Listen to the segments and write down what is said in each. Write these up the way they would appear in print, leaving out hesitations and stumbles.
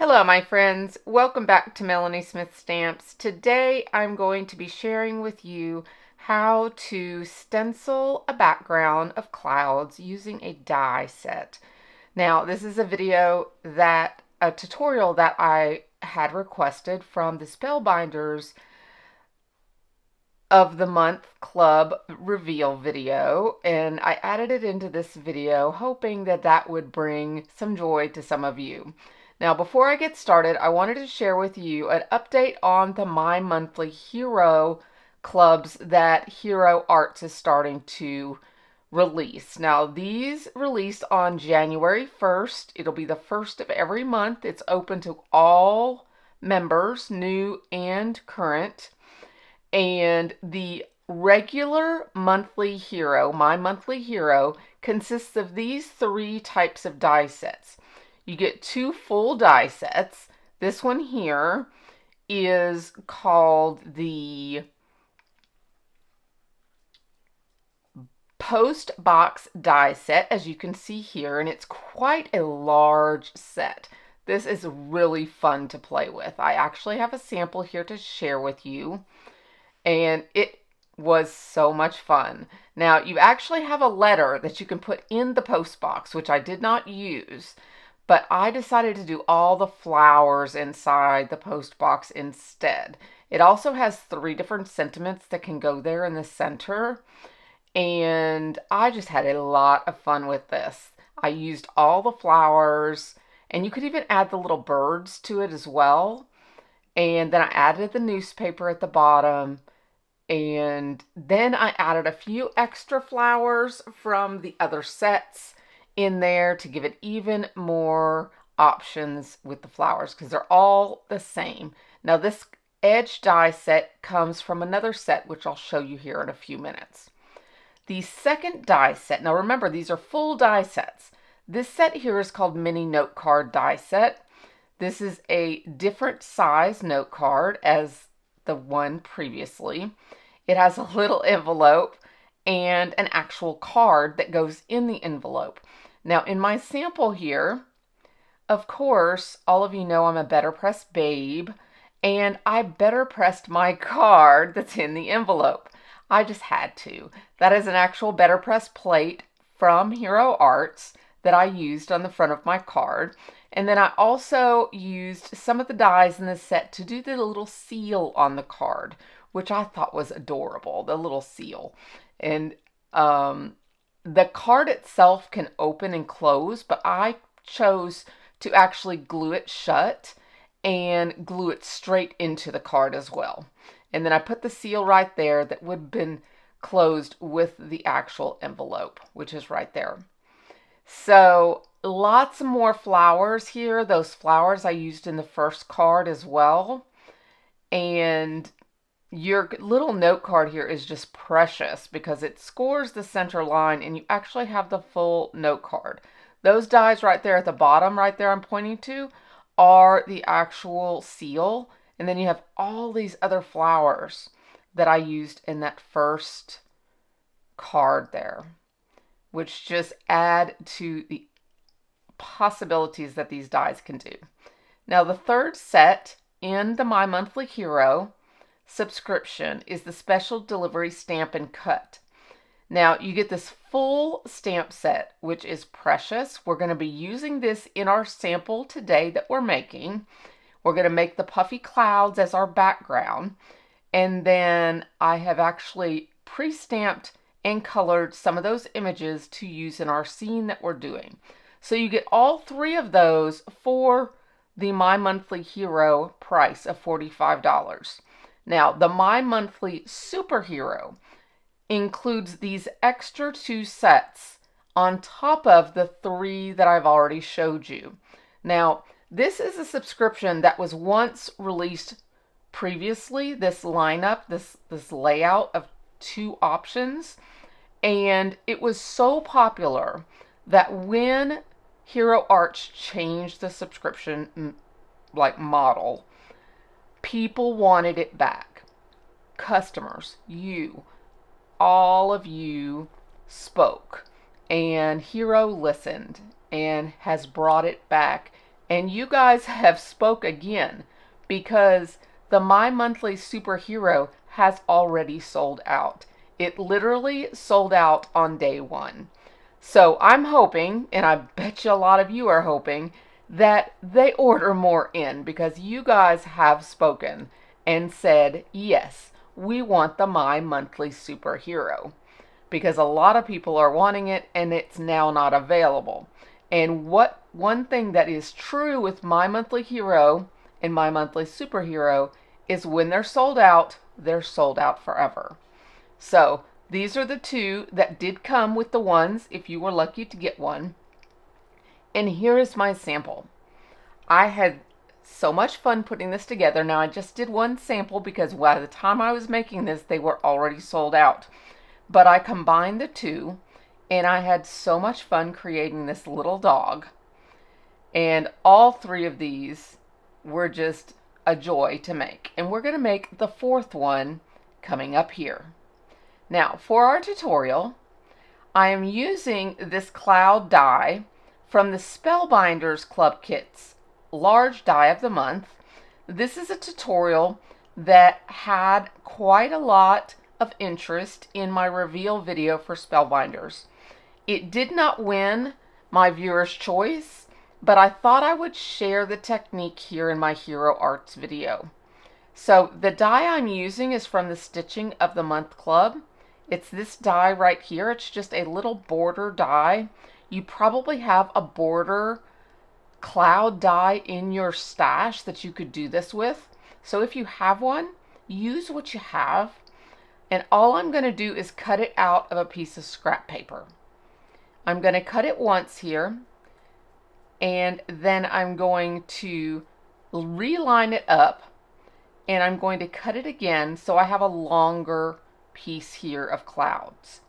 Hello my friends, welcome back to Melanie Smith Stamps. Today I'm going to be sharing with you how to stencil a background of clouds using a die set. Now this is a tutorial that I had requested from the Spellbinders of the Month Club reveal video, and I added it into this video hoping that that would bring some joy to some of you. Now, before I get started, I wanted to share with you an update on the My Monthly Hero clubs that Hero Arts is starting to release. Now, these released on January 1st. It'll be the first of every month. It's open to all members, new and current. And the regular monthly hero, My Monthly Hero, consists of these three types of die sets. You get two full die sets. This one here is called the Post Box die set, as you can see here, and it's quite a large set. This is really fun to play with. I actually have a sample here to share with you, and it was so much fun. Now, you actually have a letter that you can put in the post box, which I did not use. But I decided to do all the flowers inside the post box instead. It also has 3 different sentiments that can go there in the center. And I just had a lot of fun with this. I used all the flowers, and you could even add the little birds to it as well. And then I added the newspaper at the bottom. And then I added a few extra flowers from the other sets in there to give it even more options with the flowers, because they're all the same. Now this edge die set comes from another set, which I'll show you here in a few minutes. The second die set, now remember, these are full die sets. This set here is called Mini Note Card Die Set. This is a different size note card as the one previously. It has a little envelope and an actual card that goes in the envelope. Now, in my sample here, of course, all of you know I'm a Better Press babe, and I better pressed my card that's in the envelope. I just had to. That is an actual Better Press plate from Hero Arts that I used on the front of my card. And then I also used some of the dies in this set to do the little seal on the card, which I thought was adorable, the little seal. And the card itself can open and close, but I chose to actually glue it shut and glue it straight into the card as well. And then I put the seal right there that would have been closed with the actual envelope, which is right there. So lots more flowers here. Those flowers I used in the first card as well. And your little note card here is just precious because it scores the center line and you actually have the full note card. Those dies right there at the bottom, right there I'm pointing to, are the actual seal. And then you have all these other flowers that I used in that first card there, which just add to the possibilities that these dies can do. Now the third set in the My Monthly Hero subscription is the Special Delivery Stamp and Cut. Now you get this full stamp set, which is precious. We're going to be using this in our sample today that we're making. We're going to make the puffy clouds as our background, and then I have actually pre-stamped and colored some of those images to use in our scene that we're doing. So you get all 3 of those for the My Monthly Hero price of $45. Now, the My Monthly Superhero includes these extra 2 sets on top of the 3 that I've already showed you. Now, this is a subscription that was once released previously, this lineup, this layout of 2 options, and it was so popular that when Hero Arts changed the subscription model, people wanted it back. Customers, all of you spoke, and Hero listened and has brought it back, And you guys have spoke again, because the My Monthly Superhero has already sold out. It literally sold out on day one. So I'm hoping, and I bet you a lot of you are hoping, that they order more in, because you guys have spoken and said, yes, we want the My Monthly Superhero, because a lot of people are wanting it and it's now not available. And one thing that is true with My Monthly Hero and My Monthly Superhero is when they're sold out forever. So these are the two that did come with the ones, if you were lucky to get one. And here is my sample. I had so much fun putting this together. Now I just did one sample because by the time I was making this, they were already sold out. But I combined the two, and I had so much fun creating this little dog. And all three of these were just a joy to make. And we're going to make the fourth one coming up here. Now, for our tutorial, I am using this cloud die from the Spellbinders Club Kit's large die of the month. This is a tutorial that had quite a lot of interest in my reveal video for Spellbinders. It did not win my viewer's choice, but I thought I would share the technique here in my Hero Arts video. So the die I'm using is from the Stitching of the Month Club. It's this die right here. It's just a little border die. You probably have a border cloud die in your stash that you could do this with. So if you have one, use what you have. And all I'm going to do is cut it out of a piece of scrap paper. I'm going to cut it once here, and then I'm going to reline it up, and I'm going to cut it again so I have a longer piece here of clouds.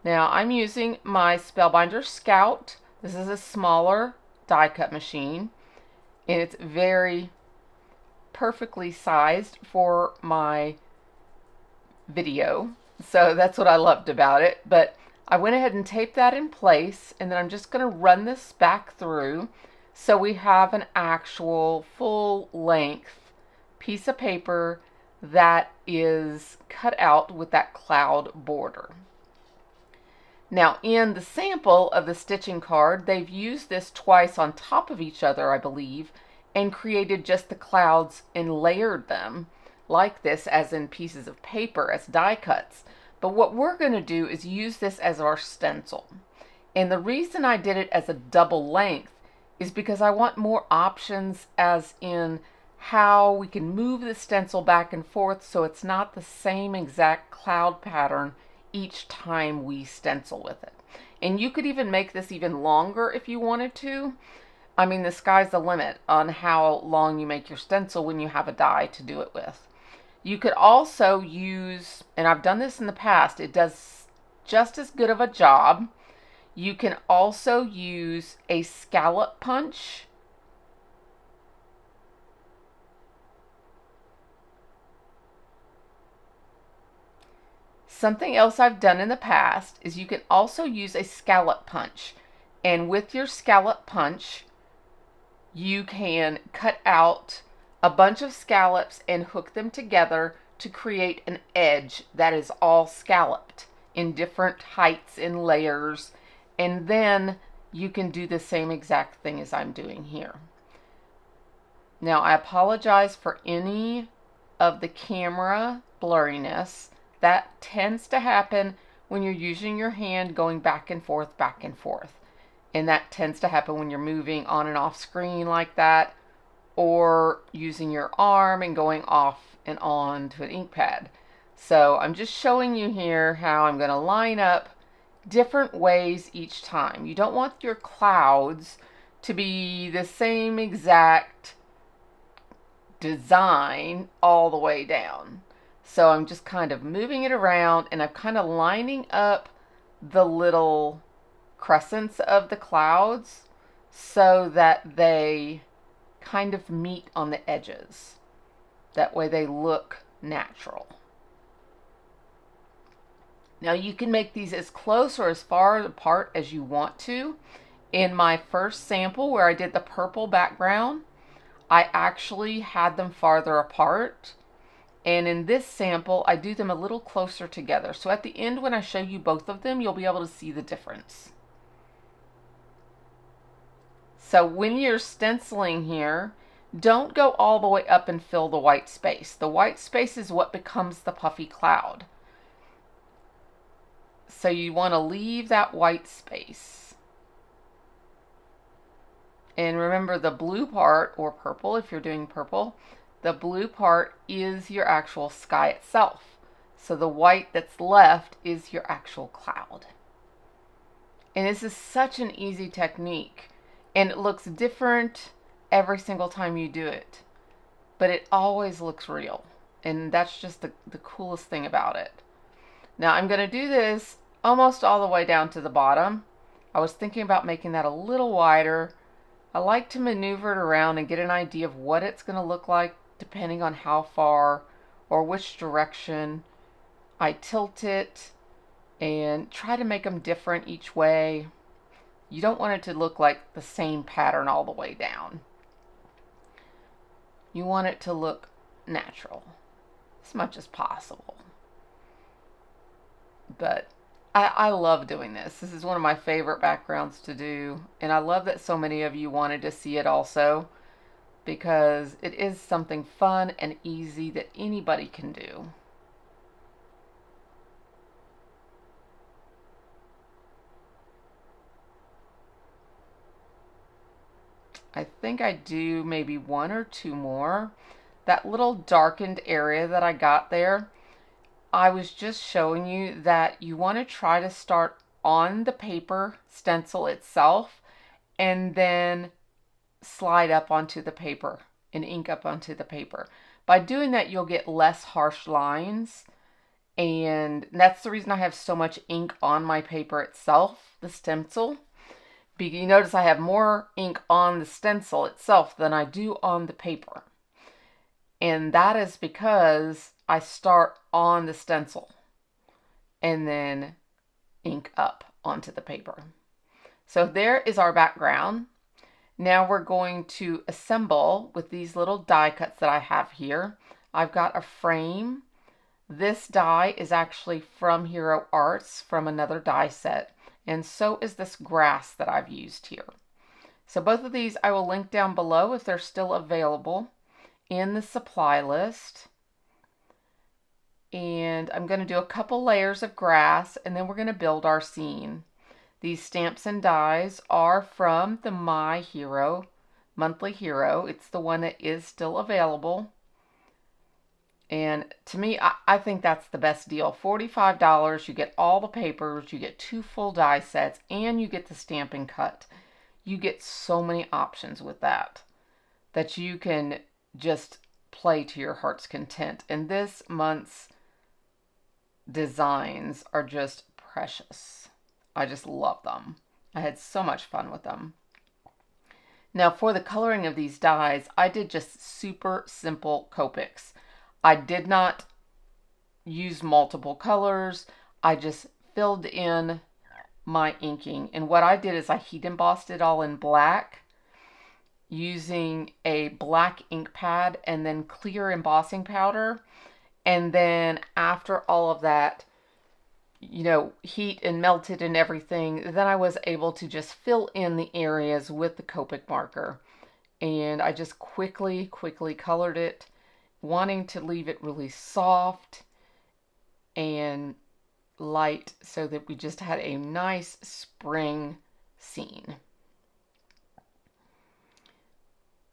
Now I'm using my Spellbinder Scout. This is a smaller die cut machine, and it's very perfectly sized for my video, so that's what I loved about it. But I went ahead and taped that in place, and then I'm just going to run this back through so we have an actual full length piece of paper that is cut out with that cloud border. Now in the sample of the stitching card, they've used this twice on top of each other, I believe, and created just the clouds and layered them like this, as in pieces of paper, as die cuts. But what we're going to do is use this as our stencil. And the reason I did it as a double length is because I want more options, as in how we can move the stencil back and forth so it's not the same exact cloud pattern each time we stencil with it. And you could even make this even longer if you wanted to. I mean, the sky's the limit on how long you make your stencil when you have a die to do it with. You could also use, and I've done this in the past, it does just as good of a job. You can also use a scallop punch. Something else I've done in the past is you can also use a scallop punch. And with your scallop punch, you can cut out a bunch of scallops and hook them together to create an edge that is all scalloped in different heights and layers. And then you can do the same exact thing as I'm doing here. Now I apologize for any of the camera blurriness. That tends to happen when you're using your hand going back and forth, back and forth. And that tends to happen when you're moving on and off screen like that, or using your arm and going off and on to an ink pad. So I'm just showing you here how I'm going to line up different ways each time. You don't want your clouds to be the same exact design all the way down. So I'm just kind of moving it around, and I'm kind of lining up the little crescents of the clouds so that they kind of meet on the edges. That way they look natural. Now you can make these as close or as far apart as you want to, In my first sample where I did the purple background, I actually had them farther apart. And in this sample, I do them a little closer together. So at the end, when I show you both of them, you'll be able to see the difference. So when you're stenciling here, don't go all the way up and fill the white space. The white space is what becomes the puffy cloud. So you want to leave that white space. And remember, the blue part, or purple if you're doing purple, the blue part is your actual sky itself. So the white that's left is your actual cloud. And this is such an easy technique. And it looks different every single time you do it. But it always looks real. And that's just the coolest thing about it. Now I'm going to do this almost all the way down to the bottom. I was thinking about making that a little wider. I like to maneuver it around and get an idea of what it's going to look like depending on how far or which direction I tilt it, and try to make them different each way. You don't want it to look like the same pattern all the way down. You want it to look natural as much as possible. But I love doing this. This is one of my favorite backgrounds to do. And I love that so many of you wanted to see it also, because it is something fun and easy that anybody can do. I think I do maybe one or two more. That little darkened area that I got there, I was just showing you that you want to try to start on the paper stencil itself and then slide up onto the paper and ink up onto the paper. By doing that, you'll get less harsh lines, and that's the reason I have so much ink on my paper itself, the stencil. You notice I have more ink on the stencil itself than I do on the paper. And that is because I start on the stencil and then ink up onto the paper. So there is our background. Now we're going to assemble with these little die cuts that I have here. I've got a frame. This die is actually from Hero Arts, from another die set. And so is this grass that I've used here. So both of these I will link down below if they're still available in the supply list. And I'm going to do a couple layers of grass, and then we're going to build our scene. These stamps and dies are from the My Hero Monthly Hero. It's the one that is still available. And to me, I think that's the best deal. $45, you get all the papers, you get 2 full die sets, and you get the stamping cut. You get so many options with that you can just play to your heart's content. And this month's designs are just precious. I just love them. I had so much fun with them. Now for the coloring of these dies, I did just super simple Copics. I did not use multiple colors. I just filled in my inking. And what I did is I heat embossed it all in black using a black ink pad and then clear embossing powder. And then after all of that, heat and melted and everything, then I was able to just fill in the areas with the Copic marker. And I just quickly colored it, wanting to leave it really soft and light so that we just had a nice spring scene.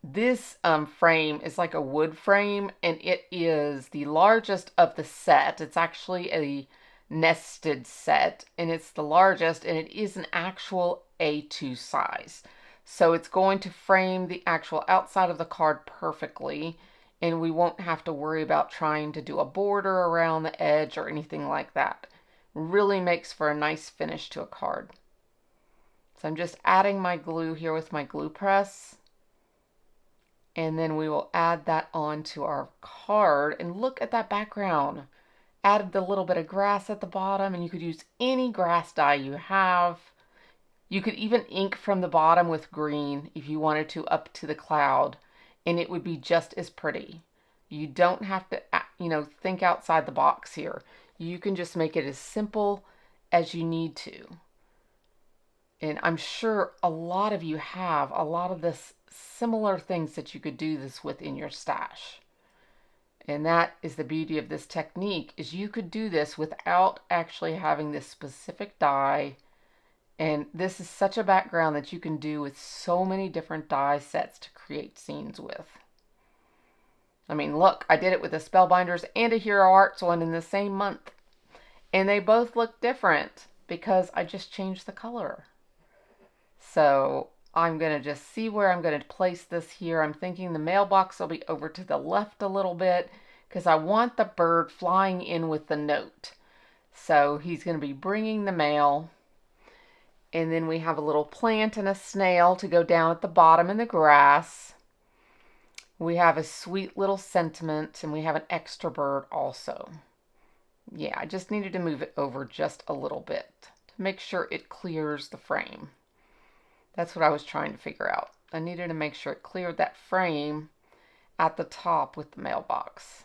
This frame is like a wood frame, and it is the largest of the set. It's actually a nested set, and it's the largest, and it is an actual A2 size. So it's going to frame the actual outside of the card perfectly, and we won't have to worry about trying to do a border around the edge or anything like that. Really makes for a nice finish to a card. So I'm just adding my glue here with my glue press. And then we will add that onto our card. And look at that background. Added the little bit of grass at the bottom, and you could use any grass die you have. You could even ink from the bottom with green if you wanted to up to the cloud, and it would be just as pretty. You don't have to, think outside the box here. You can just make it as simple as you need to. And I'm sure a lot of you have a lot of this similar things that you could do this with in your stash. And that is the beauty of this technique, is you could do this without actually having this specific die. And this is such a background that you can do with so many different die sets to create scenes with. I mean, look, I did it with a Spellbinders and a Hero Arts one in the same month. And they both look different because I just changed the color. So I'm going to just see where I'm going to place this here. I'm thinking the mailbox will be over to the left a little bit because I want the bird flying in with the note. So he's going to be bringing the mail. And then we have a little plant and a snail to go down at the bottom in the grass. We have a sweet little sentiment, and we have an extra bird also. Yeah, I just needed to move it over just a little bit to make sure it clears the frame. That's what I was trying to figure out. I needed to make sure it cleared that frame at the top with the mailbox.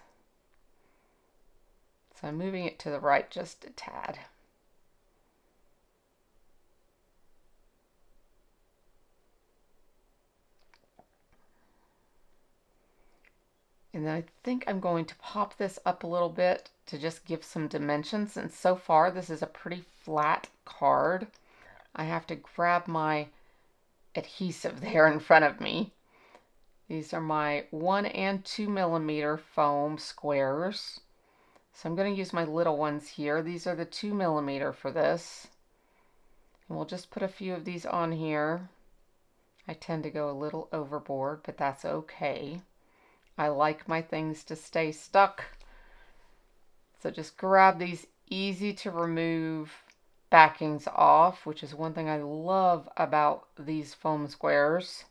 So I'm moving it to the right just a tad. And then I think I'm going to pop this up a little bit to just give some dimensions. And so far, this is a pretty flat card. I have to grab my adhesive there in front of me. These are my 1 and 2 millimeter foam squares. So I'm going to use my little ones here. These are the 2 millimeter for this. And we'll just put a few of these on here. I tend to go a little overboard, but that's okay. I like my things to stay stuck. So just grab these easy to remove backings off, which is one thing I love about these foam squares.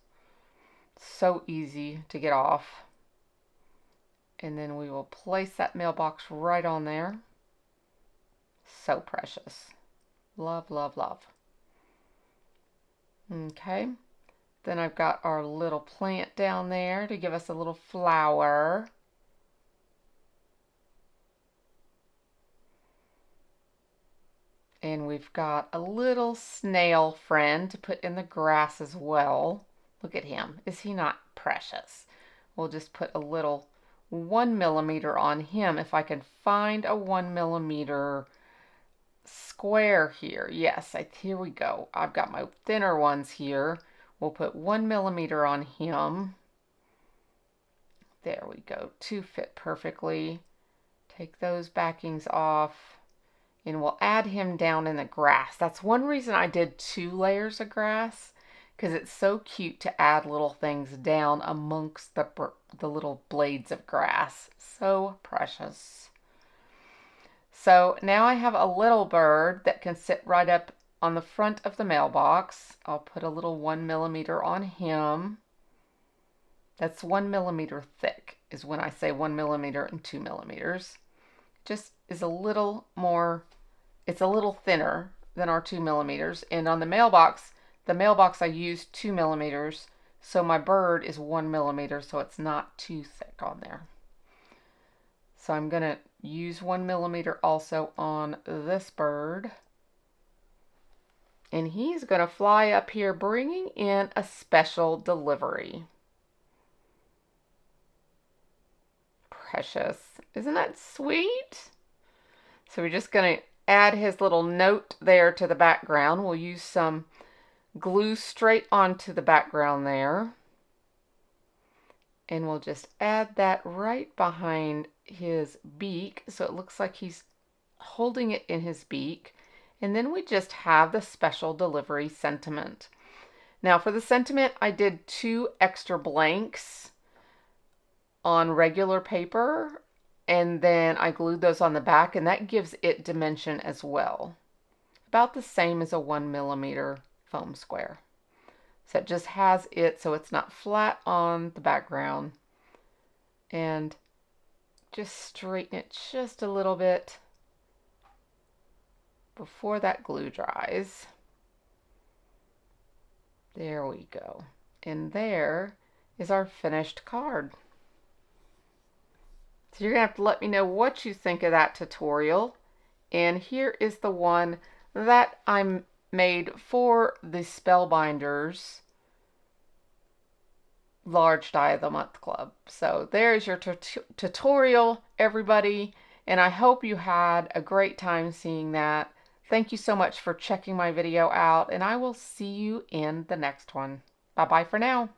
So easy to get off. And then we will place that mailbox right on there. So precious. Love, love, love. Okay. Then I've got our little plant down there to give us a little flower. And we've got a little snail friend to put in the grass as well. Look at him. Is he not precious? We'll just put a little 1 millimeter on him if I can find a 1 millimeter square here. Yes, here we go. I've got my thinner ones here. We'll put 1 millimeter on him. There we go. 2 fit perfectly. Take those backings off. And we'll add him down in the grass. That's one reason I did 2 layers of grass, because it's so cute to add little things down amongst the little blades of grass. So precious. So now I have a little bird that can sit right up on the front of the mailbox. I'll put a little 1 millimeter on him. That's 1 millimeter thick, is when I say 1 millimeter and 2 millimeters. Just is a little more, it's a little thinner than our 2 millimeters. And on the mailbox I used 2 millimeters, so my bird is 1 millimeter, so it's not too thick on there. So I'm going to use 1 millimeter also on this bird. And he's going to fly up here bringing in a special delivery. Precious. Isn't that sweet? So we're just going to add his little note there to the background. We'll use some glue straight onto the background there. And we'll just add that right behind his beak, so it looks like he's holding it in his beak. And then we just have the special delivery sentiment. Now for the sentiment, I did 2 extra blanks on regular paper, and then I glued those on the back, and that gives it dimension as well. About the same as a 1 millimeter foam square. So it just has it so it's not flat on the background. And just straighten it just a little bit before that glue dries. There we go. And there is our finished card. So you're going to have to let me know what you think of that tutorial. And here is the one that I made for the Spellbinders Large Die of the Month Club. So there's your tutorial, everybody. And I hope you had a great time seeing that. Thank you so much for checking my video out, and I will see you in the next one. Bye-bye for now.